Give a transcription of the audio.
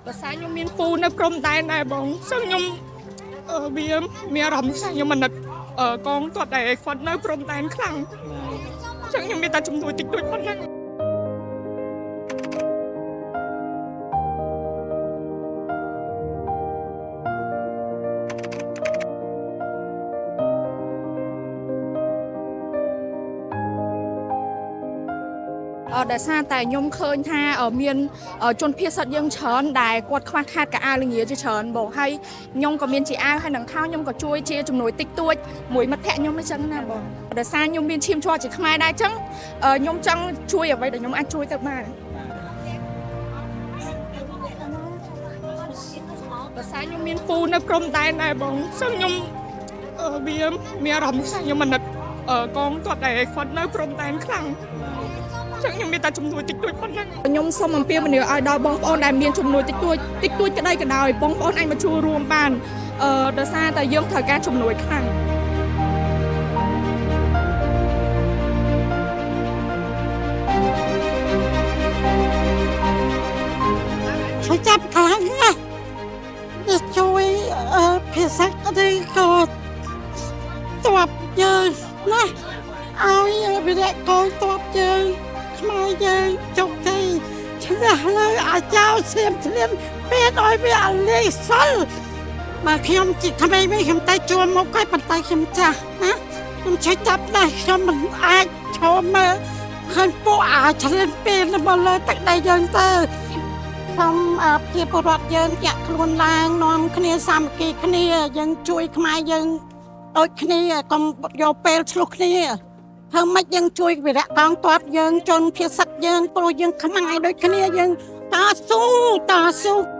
ภาษาខ្ញុំមានពូនៅព្រំដែនដែរបងซึ่งខ្ញុំវាមានអារម្មណ៍ថាខ្ញុំមិននឹកកងគាត់ដែលគាត់នៅព្រំដែនខ្លាំងចឹងខ្ញុំមានតែជំនួយតិចតួចប៉ុណ្ណឹងដែលសារតែខ្ញុំឃើញថាមានជនភៀសសិតយើងច្រើនដែលគាត់ខ្វះខាតកៅអៅល្ងាជាច្រើនបងហើយខ្ញុំក៏មានជាអាវហើយនឹងខោខ្ញុំក៏ជួយជាជំនួយតិចតួចមួយមិត្តភក្តិខ្ញុំអញ្ចឹងណាបងដែលសារខ្ញុំមានឈាមជ័រជាខ្មែរដែរអញ្ចឹងខ្ញុំចង់ជួយអ្វីដែលខ្ញុំអាចជួយទៅបានដែលសារខ្ញុំមានពូនៅព្រំដែនដែរបងซึ่งខ្ញុំវាមានអារម្មណ៍ថាខ្ញុំមិននឹកកងគាត់ដែលគាត់នៅព្រំដែនខ្លាំងចឹងខ្ញុំមានតែជំនួយតិចតួចប៉ុណ្ណឹងខ្ញុំសូមអំពាវនាវឲ្យដល់បងប្អូនដែលមានជំនួយតិចតួចក្តីក៏ដោយបងប្អូនអាចមកចូលរួមបានដោយសារតែយើងត្រូវការជំនួយខ្លាំងជួយចាប់ខ្លាំងណាស់ជួយភាសាអីក៏ស្វាប់យើងណាឲ្យវិរៈកងស្វាប់យើងខ្មែរយើងជោគជ័យឈ្នះលើអាចោសៀមធ្លាមពេលឲ្យវាអលេសិលបើខ្ញុំជាក្មេងវិញខ្ញុំតែជួមមកហើយប៉ុន្តែខ្ញុំចាស់ណាខ្ញុំជួយចាប់ដែរខ្ញុំមិនអាចឈរមើលឃើញពួកឆ្លៀនពេលមកលើទឹកដីយើងទៅខ្ញុំជាពលរដ្ឋយើងចាក់ខ្លួនឡើងនាំគ្នាសាមគ្គីគ្នាយើងជួយខ្មែរយើងដូចគ្នាកុំយកពេលឆ្លុះគ្នាធ្វើម៉េចយើងជួយវិរៈកងទ័ពយើងជនភៀសសិតយើងព្រោះយើងខ្មែរដូចគ្នាយើងតស៊ូ